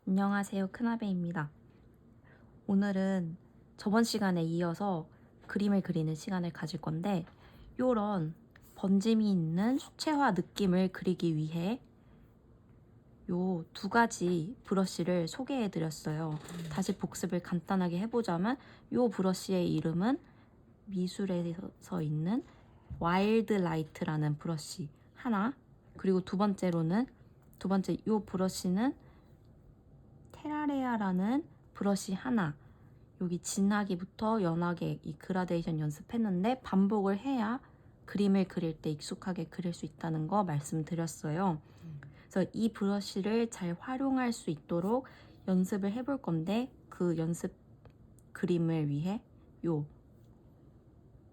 안녕하세요, 큰아베입니다. 오늘은 저번 시간에 이어서 그림을 그리는 시간을 가질 건데, 요런 번짐이 있는 수채화 느낌을 그리기 위해 요 두 가지 브러쉬를 소개해 드렸어요. 다시 복습을 간단하게 해보자면, 요 브러쉬의 이름은 미술에서 있는 와일드 라이트라는 브러쉬 하나, 그리고 두 번째 요 브러쉬는 테라레아라는 브러쉬 하나. 여기 진하기부터 연하게 이 그라데이션 연습했는데 반복을 해야 그림을 그릴 때 익숙하게 그릴 수 있다는 거 말씀드렸어요. 그래서 이 브러쉬를 잘 활용할 수 있도록 연습을 해볼 건데, 그 연습 그림을 위해 요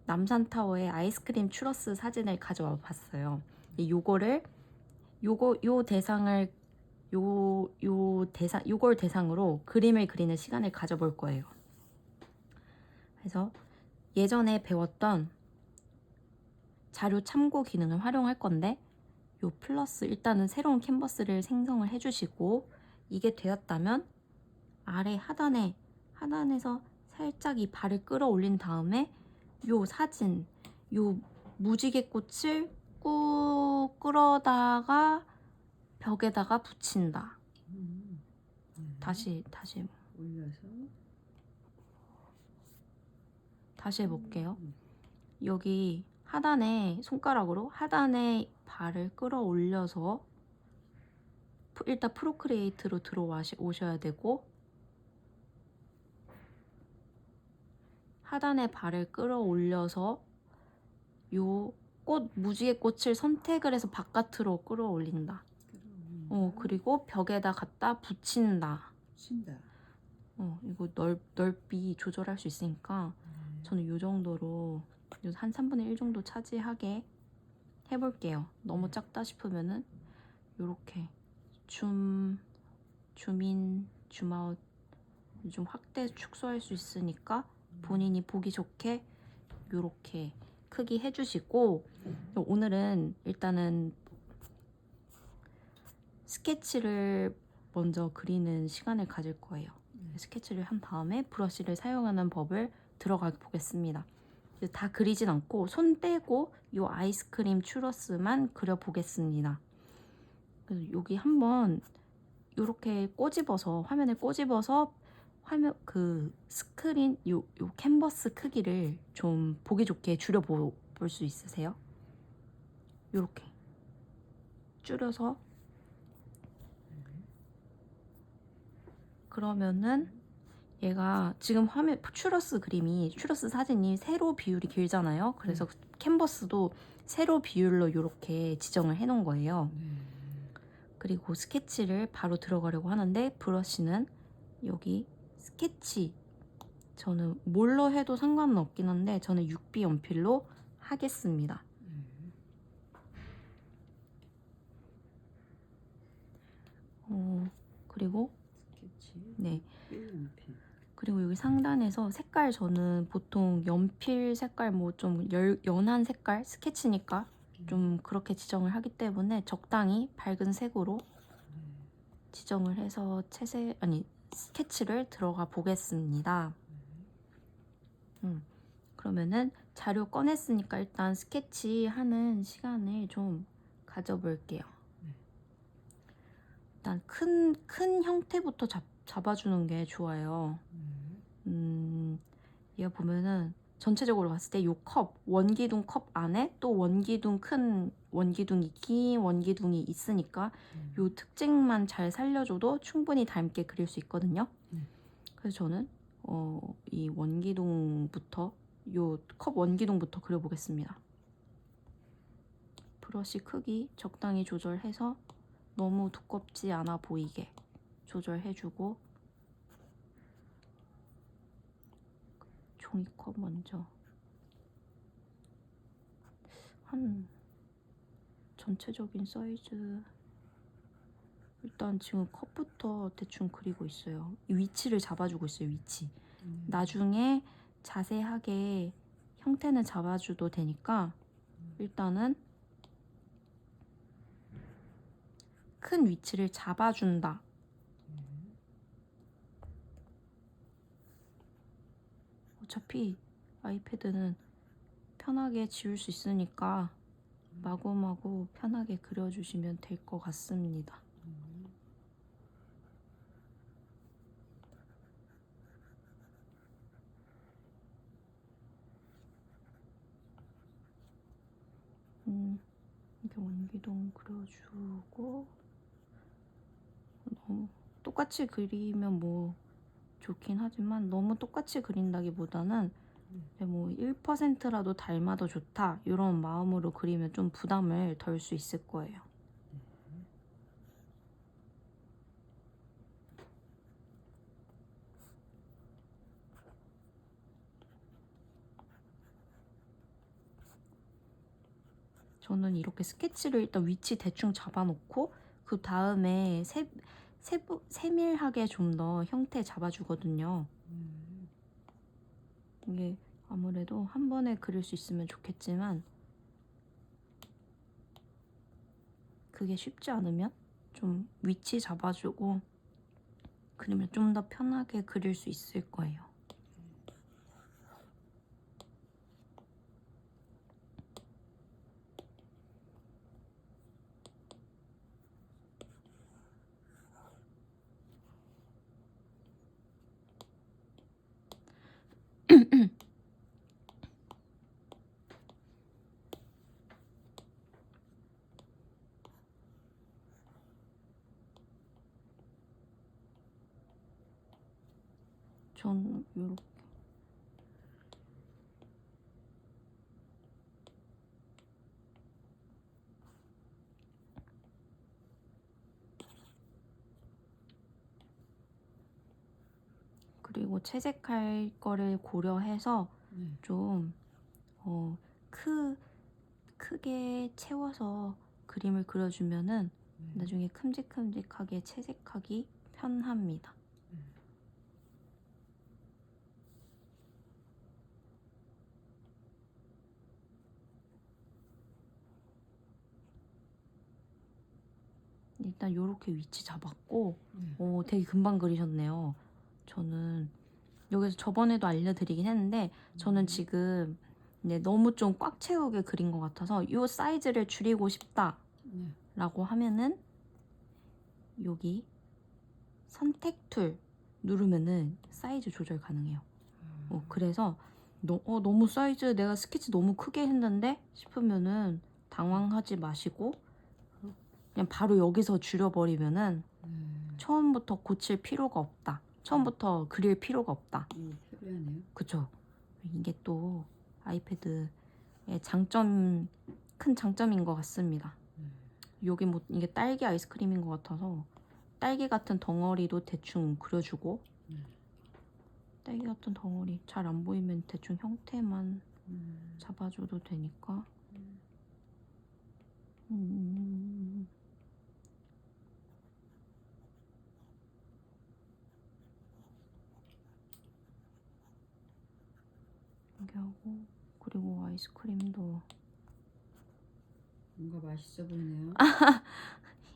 남산타워의 아이스크림 추러스 사진을 가져와 봤어요. 요걸 대상으로 그림을 그리는 시간을 가져볼 거예요. 그래서 예전에 배웠던 자료 참고 기능을 활용할 건데, 요 플러스 일단은 새로운 캔버스를 생성을 해주시고, 이게 되었다면 아래 하단에서 살짝 이 발을 끌어올린 다음에 요 사진, 요 무지개 꽃을 꾹 끌어다가 벽에다가 붙인다. 다시 올려서 해볼게요. 여기 하단에 손가락으로 하단에 발을 끌어올려서 일단 프로크리에이트로 들어오셔야 되고, 하단에 발을 끌어올려서 요 무지개 꽃을 선택을 해서 바깥으로 끌어올린다. 그리고 벽에다 갖다 붙인다. 이거 넓이 조절할 수 있으니까 저는 요 정도로 한 3분의 1 정도 차지하게 해볼게요. 너무 작다 싶으면은 요렇게 줌인, 줌아웃 좀 확대 축소할 수 있으니까 본인이 보기 좋게 요렇게 크기 해주시고, 오늘은 일단은 스케치를 먼저 그리는 시간을 가질 거예요. 스케치를 한 다음에 브러쉬를 사용하는 법을 들어가 보겠습니다. 다 그리진 않고 손 떼고 이 아이스크림 추러스만 그려보겠습니다. 그래서 여기 한번 이렇게 화면에 꼬집어서 스크린 요 캔버스 크기를 좀 보기 좋게 줄여 볼 수 있으세요? 이렇게 줄여서, 그러면은 얘가 지금 추러스 사진이 세로 비율이 길잖아요. 그래서 캔버스도 세로 비율로 이렇게 지정을 해 놓은 거예요. 그리고 스케치를 바로 들어가려고 하는데, 브러쉬는 여기 스케치, 저는 뭘로 해도 상관은 없긴 한데 저는 6B 연필로 하겠습니다. 그리고 그리고 여기 상단에서 색깔, 저는 보통 연필 색깔 좀 연한 색깔, 스케치니까 좀 그렇게 지정을 하기 때문에 적당히 밝은 색으로 지정을 해서 스케치를 들어가 보겠습니다. 그러면은 자료 꺼냈으니까 일단 스케치 하는 시간을 좀 가져볼게요. 일단 큰 형태부터 잡아주는 게 좋아요. 얘가 보면은 전체적으로 봤을 때 요 원기둥 컵 안에 또 긴 원기둥이 있으니까 요 특징만 잘 살려줘도 충분히 닮게 그릴 수 있거든요. 그래서 저는 이 요 컵 원기둥부터 그려보겠습니다. 브러쉬 크기 적당히 조절해서 너무 두껍지 않아 보이게 조절해주고, 종이컵 먼저 한 전체적인 사이즈, 일단 지금 컵부터 대충 그리고 있어요. 이 위치를 잡아주고 있어요. 위치. 나중에 자세하게 형태는 잡아줘도 되니까 일단은 큰 위치를 잡아준다. 어차피 아이패드는 편하게 지울 수 있으니까 마구마구 편하게 그려주시면 될 것 같습니다. 이렇게 원기둥 그려주고, 너무 똑같이 그리면 뭐 좋긴 하지만 너무 똑같이 그린다기보다는 뭐 1%라도 닮아도 좋다 이런 마음으로 그리면 좀 부담을 덜 수 있을 거예요. 저는 이렇게 스케치를 일단 위치 대충 잡아놓고 그 다음에 세밀하게 좀 더 형태 잡아주거든요. 이게 아무래도 한 번에 그릴 수 있으면 좋겠지만 그게 쉽지 않으면 좀 위치 잡아주고 그리면 좀 더 편하게 그릴 수 있을 거예요. 전 이렇게 그리고 채색할 거를 고려해서 좀 크게 채워서 그림을 그려주면은 나중에 큼직큼직하게 채색하기 편합니다. 일단 이렇게 위치 잡았고 되게 금방 그리셨네요. 저는 여기서 저번에도 알려드리긴 했는데 저는 지금 너무 좀 꽉 채우게 그린 것 같아서 이 사이즈를 줄이고 싶다 라고 하면은 여기 선택 툴 누르면은 사이즈 조절 가능해요. 그래서 너무 사이즈 내가 스케치 너무 크게 했는데 싶으면은 당황하지 마시고 그냥 바로 여기서 줄여버리면은 처음부터 고칠 필요가 없다. 처음부터 그릴 필요가 없다. 편리하네요. 그쵸? 이게 또 아이패드의 큰 장점인 것 같습니다. 여기 뭐 이게 딸기 아이스크림인 것 같아서 딸기 같은 덩어리도 대충 그려주고 딸기 같은 덩어리 잘 안 보이면 대충 형태만 잡아줘도 되니까 이렇게 하고 그리고 아이스크림도 뭔가 맛있어 보이네요.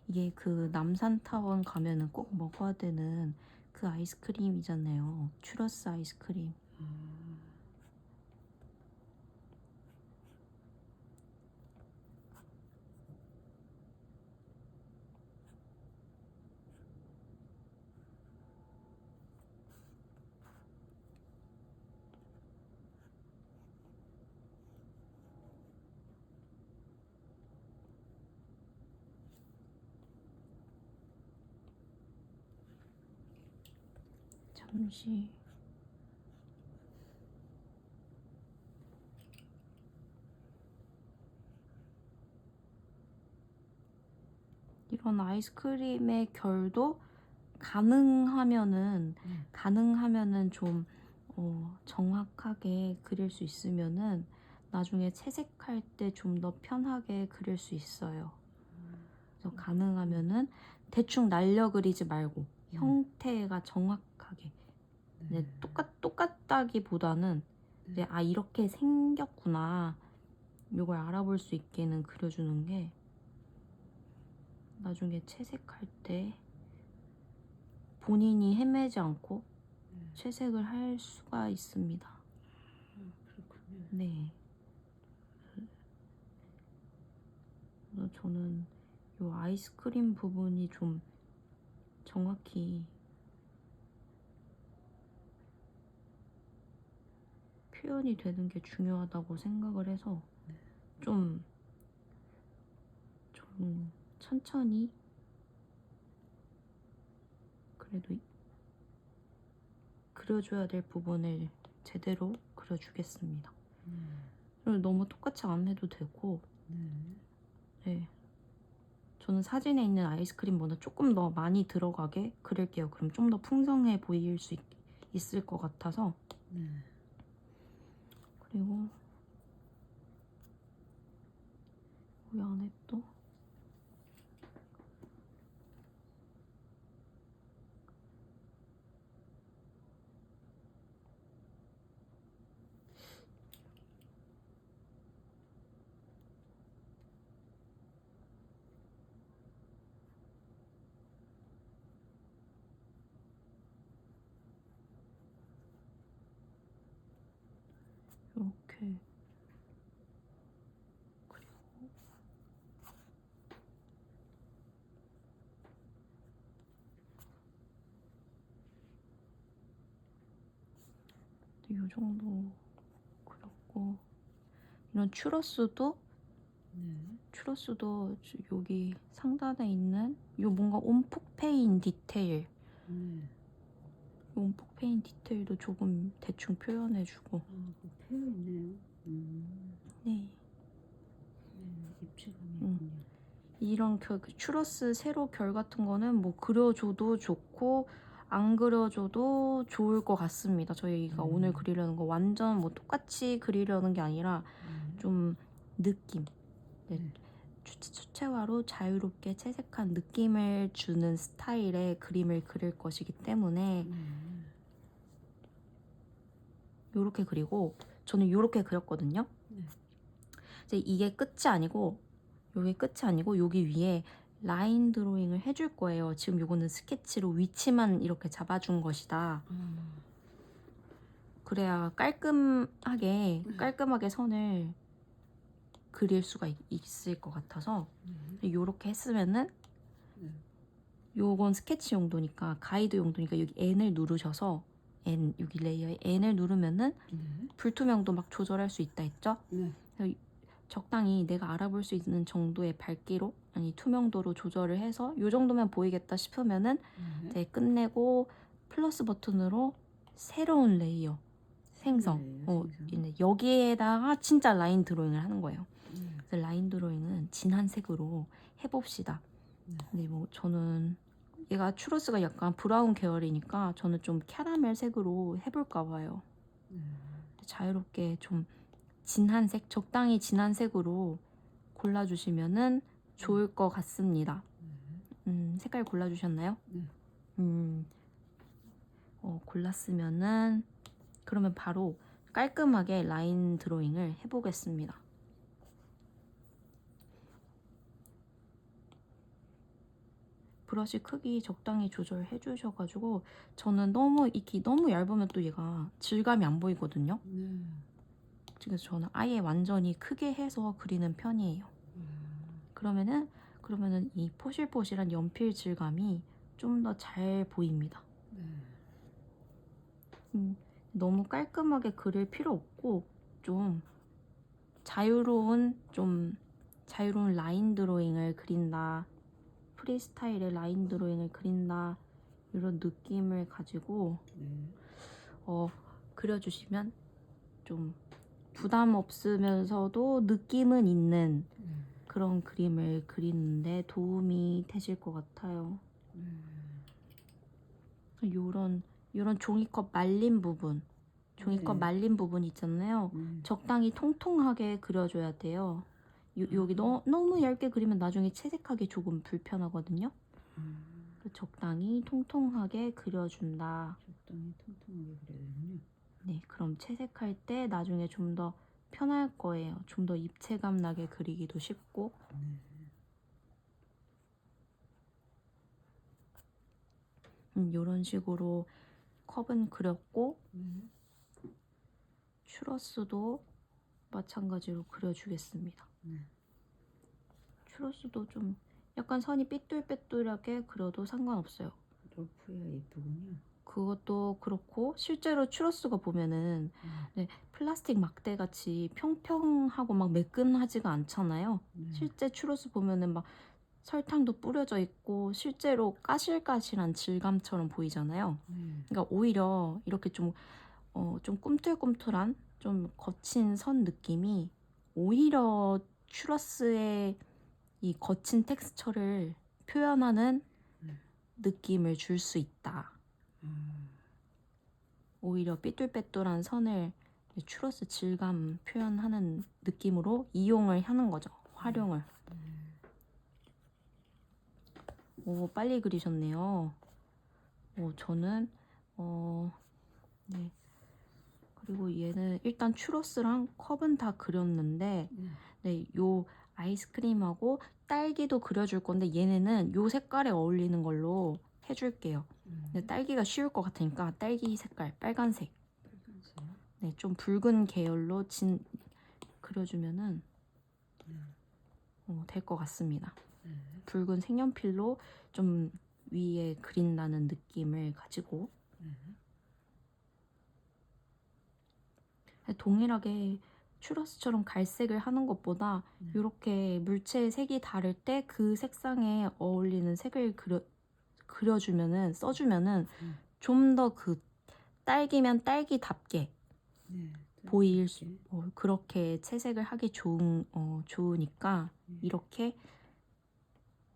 이게 그 남산타원 가면은 꼭 먹어야 되는 그 아이스크림이잖아요. 추러스 아이스크림. 잠시 이런 아이스크림의 결도 가능하면은 좀 정확하게 그릴 수 있으면은 나중에 채색할 때 좀 더 편하게 그릴 수 있어요. 그래서 가능하면은 대충 날려 그리지 말고 형태가 정확하게 똑같다기보다는 이렇게 생겼구나 이걸 알아볼 수 있게는 그려주는 게 나중에 채색할 때 본인이 헤매지 않고 채색을 할 수가 있습니다. 네. 그래서 저는 이 아이스크림 부분이 좀 정확히 표현이 되는 게 중요하다고 생각을 해서 좀 천천히 그래도 그려줘야 될 부분을 제대로 그려주겠습니다. 그리고 너무 똑같이 안 해도 되고, 네. 저는 사진에 있는 아이스크림보다 조금 더 많이 들어가게 그릴게요. 그럼 좀 더 풍성해 보일 수 있을 것 같아서. 그리고 이 안에 또 이렇게 그리고 이 정도 그렸고, 이런 추러스도 여기 상단에 있는 요 뭔가 온폭 페인 디테일, 온폭 페인 디테일도 조금 대충 표현해주고. 그 패여 있네요. 네. 입체감이 있군요. 이런 그 추러스 세로 결 같은 거는 뭐 그려줘도 좋고 안 그려줘도 좋을 것 같습니다. 저희가 오늘 그리려는 거 완전 뭐 똑같이 그리려는 게 아니라 좀 느낌, 수채화로 자유롭게 채색한 느낌을 주는 스타일의 그림을 그릴 것이기 때문에 요렇게 그리고, 저는 요렇게 그렸거든요. 이제 이게 끝이 아니고, 요게 끝이 아니고 여기 위에 라인 드로잉을 해줄 거예요. 지금 요거는 스케치로 위치만 이렇게 잡아준 것이다. 그래야 깔끔하게 선을 그릴 수가 있을 것 같아서 요렇게 했으면은, 요건 스케치 용도니까, 가이드 용도니까 여기 N을 누르셔서 여기 레이어에 N을 누르면은 불투명도 막 조절할 수 있다 했죠? 적당히 내가 알아볼 수 있는 정도의 밝기로, 아니 투명도로 조절을 해서 요 정도면 보이겠다 싶으면은 이제 끝내고 플러스 버튼으로 새로운 레이어 생성. 여기에다가 진짜 라인 드로잉을 하는 거예요. 그래서 라인 드로잉은 진한 색으로 해봅시다. 근데 뭐 저는 얘가 추러스가 약간 브라운 계열이니까 저는 좀 캐러멜 색으로 해볼까 봐요. 자유롭게 좀 진한 색, 적당히 진한 색으로 골라주시면은 좋을 것 같습니다. 색깔 골라주셨나요? 골랐으면은 그러면 바로 깔끔하게 라인 드로잉을 해보겠습니다. 브러쉬 크기 적당히 조절해 주셔가지고, 저는 너무 얇으면 또 얘가 질감이 안 보이거든요. 그래서 저는 아예 완전히 크게 해서 그리는 편이에요. 그러면은 이 포실포실한 연필 질감이 좀 더 잘 보입니다. 너무 깔끔하게 그릴 필요 없고 좀 자유로운 라인 드로잉을 그린다, 프리스타일의 라인 드로잉을 그린다, 이런 느낌을 가지고 그려주시면 좀 부담 없으면서도 느낌은 있는 그런 그림을 그리는데 도움이 되실 것 같아요. 요런 종이컵 말린 부분, 말린 부분 있잖아요. 적당히 통통하게 그려줘야 돼요. 여기 너무 얇게 그리면 나중에 채색하기 조금 불편하거든요. 적당히 통통하게 그려준다. 적당히 통통하게 그려야 되는군요. 네, 그럼 채색할 때 나중에 좀 더 편할 거예요. 좀 더 입체감 나게 그리기도 쉽고. 이런 식으로 컵은 그렸고, 추러스도 마찬가지로 그려주겠습니다. 네. 추러스도 좀 약간 선이 삐뚤빼뚤하게 그려도 상관없어요. 롤프야 예쁘군요. 그것도 그렇고 실제로 추러스가 보면은 네, 플라스틱 막대 같이 평평하고 막 매끈하지가 않잖아요. 네. 실제 추러스 보면은 막 설탕도 뿌려져 있고 실제로 까실까실한 질감처럼 보이잖아요. 네. 그러니까 오히려 이렇게 좀 꿈틀꿈틀한 좀 거친 선 느낌이 오히려 추러스의 이 거친 텍스처를 표현하는 느낌을 줄 수 있다. 오히려 삐뚤빼뚤한 선을 추러스 질감 표현하는 느낌으로 이용을 하는 거죠. 활용을. 오, 빨리 그리셨네요. 저는 네. 그리고 얘는 일단 추러스랑 컵은 다 그렸는데 네, 요 아이스크림하고 딸기도 그려줄 건데 얘네는 요 색깔에 어울리는 걸로 해줄게요. 근데 딸기가 쉬울 것 같으니까 딸기 색깔 빨간색. 빨간색. 네, 좀 붉은 계열로 그려주면은 될 것 같습니다. 네. 붉은 색연필로 좀 위에 그린다는 느낌을 가지고 동일하게 추러스처럼 갈색을 하는 것보다 이렇게 물체의 색이 다를 때 그 색상에 어울리는 색을 그려주면은 써주면은 좀 더 그 딸기면 딸기답게 네. 보일 그렇게 채색을 하기 좋으니까 이렇게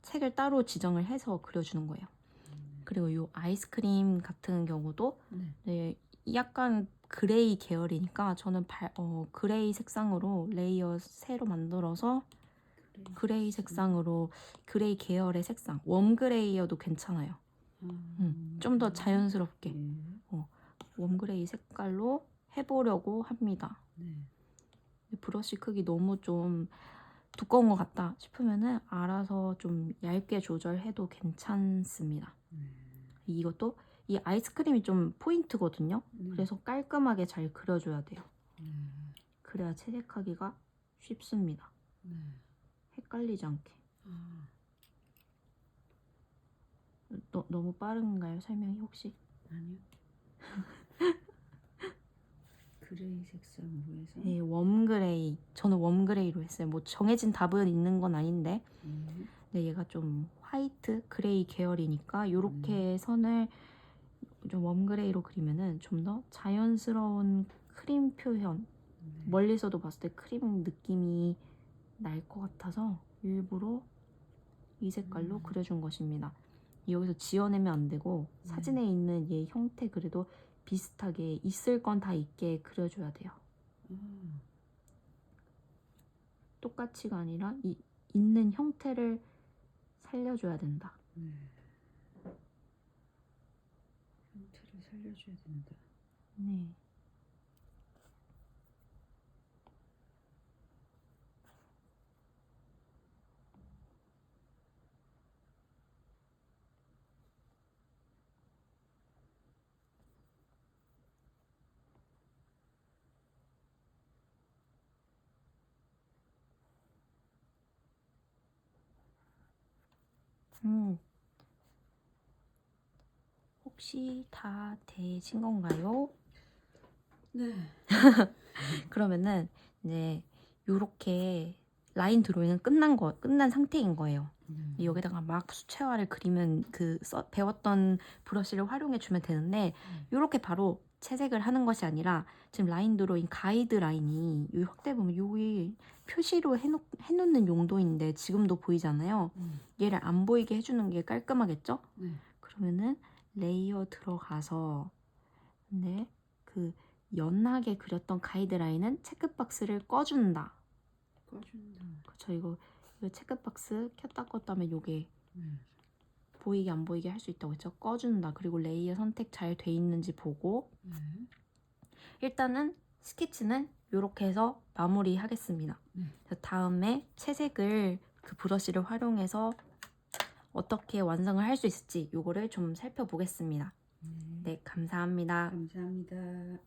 색을 따로 지정을 해서 그려주는 거예요. 그리고 이 아이스크림 같은 경우도 네, 약간 그레이 계열이니까 저는 그레이 색상으로 레이어 새로 만들어서 그레이 색상으로 그레이 계열의 색상 웜 그레이여도 괜찮아요. 좀 더 자연스럽게 웜 그레이 색깔로 해보려고 합니다. 브러쉬 크기 너무 좀 두꺼운 것 같다 싶으면은 알아서 좀 얇게 조절해도 괜찮습니다. 이것도 이 아이스크림이 좀 포인트거든요. 그래서 깔끔하게 잘 그려줘야 돼요. 그래야 채색하기가 쉽습니다. 헷갈리지 않게. 너무 빠른가요? 설명이 혹시? 아니요. 그레이 색상으로 해서. 네, 웜그레이. 저는 웜그레이로 했어요. 뭐 정해진 답은 있는 건 아닌데 네, 얘가 좀 화이트, 그레이 계열이니까 이렇게 선을 좀 웜그레이로 그리면은 좀 더 자연스러운 크림 표현 멀리서도 봤을 때 크림 느낌이 날 것 같아서 일부러 이 색깔로 그려준 것입니다. 여기서 지워내면 안 되고 사진에 있는 얘 형태 그래도 비슷하게 있을 건 다 있게 그려줘야 돼요. 똑같이가 아니라 있는 형태를 살려줘야 된다. 형태를 살려줘야 된다. 네. 혹시 다 되신 건가요? 네. 그러면은 이제 요렇게 라인 드로잉은 끝난 상태인 거예요. 여기다가 막 수채화를 그리면 배웠던 브러쉬를 활용해 주면 되는데 요렇게 바로 채색을 하는 것이 아니라 지금 라인 드로잉 가이드 라인이 이 확대 보면 여기 표시로 해놓는 용도인데 지금도 보이잖아요. 얘를 안 보이게 해주는 게 깔끔하겠죠? 그러면은 레이어 들어가서 네, 그 연하게 그렸던 가이드라인은 체크박스를 꺼준다. 그렇죠. 이거 체크박스 켰다 껐다 하면 요게 보이게 안 보이게 할 수 있다고 했죠. 꺼준다. 그리고 레이어 선택 잘 돼 있는지 보고 일단은 스케치는 이렇게 해서 마무리 하겠습니다. 다음에 채색을 그 브러쉬를 활용해서 어떻게 완성을 할 수 있을지 요거를 좀 살펴보겠습니다. 네, 감사합니다. 감사합니다.